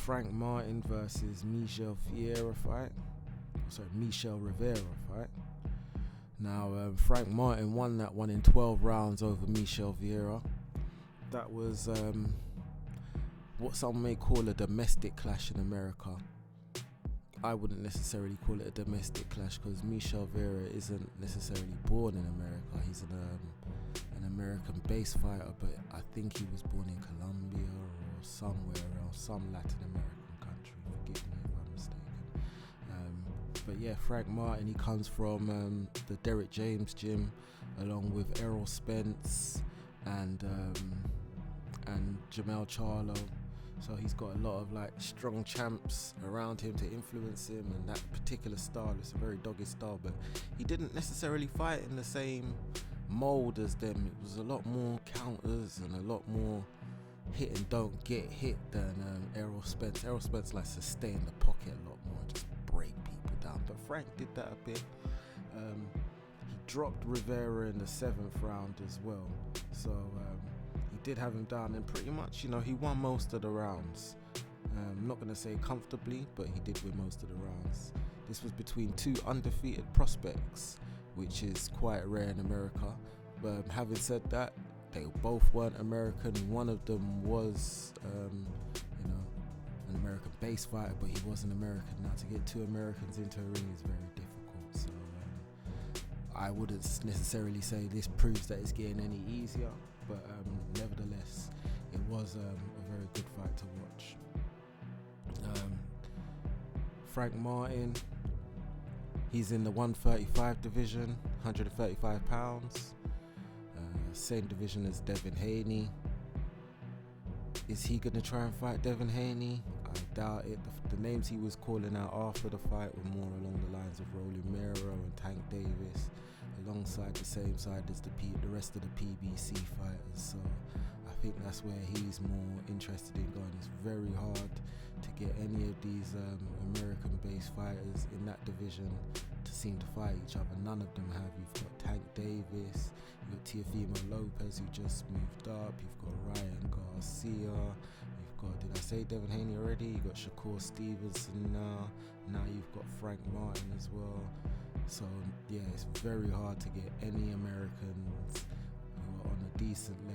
Frank Martin versus Michel Rivera fight. Now, Frank Martin won that one in 12 rounds over Michel Vieira. That was what some may call a domestic clash in America. I wouldn't necessarily call it a domestic clash because Michel Vieira isn't necessarily born in America. He's an American-based fighter, but I think he was born in Colombia or somewhere else, some Latin American country. Forgive me if I'm mistaken. But yeah, Frank Martin, he comes from the Derek James gym, along with Errol Spence and Jamel Charlo. So he's got a lot of like strong champs around him to influence him, and that particular style is a very dogged style, but he didn't necessarily fight in the same mold as them. It was a lot more counters and a lot more hit and don't get hit than Errol Spence. Errol Spence likes to stay in the pocket a lot more and just break people down, but Frank did that a bit. He dropped Rivera in the 7th round as well, so he did have him down, and pretty much, he won most of the rounds. I'm not going to say comfortably, but he did win most of the rounds. This was between two undefeated prospects, which is quite rare in America. But having said that, they both weren't American. One of them was, an American-based fighter, but he wasn't American. Now, to get two Americans into a ring is very difficult. So I wouldn't necessarily say this proves that it's getting any easier, but nevertheless, it was a very good fight to watch. Frank Martin, he's in the 135 division, 135 pounds, same division as Devin Haney. Is he going to try and fight Devin Haney? I doubt it. The names he was calling out after the fight were more along the lines of Rolly Mero and Tank Davis, alongside the same side as the rest of the PBC fighters. So I think that's where he's more interested in going. It's very hard to get any of these American-based fighters in that division to seem to fight each other. None of them have. You've got Tank Davis, you've got Teofimo Lopez, who just moved up, you've got Ryan Garcia, you've got, did I say Devin Haney already? You've got Shakur Stevenson now you've got Frank Martin as well. So yeah, it's very hard to get any Americans who are on a decent level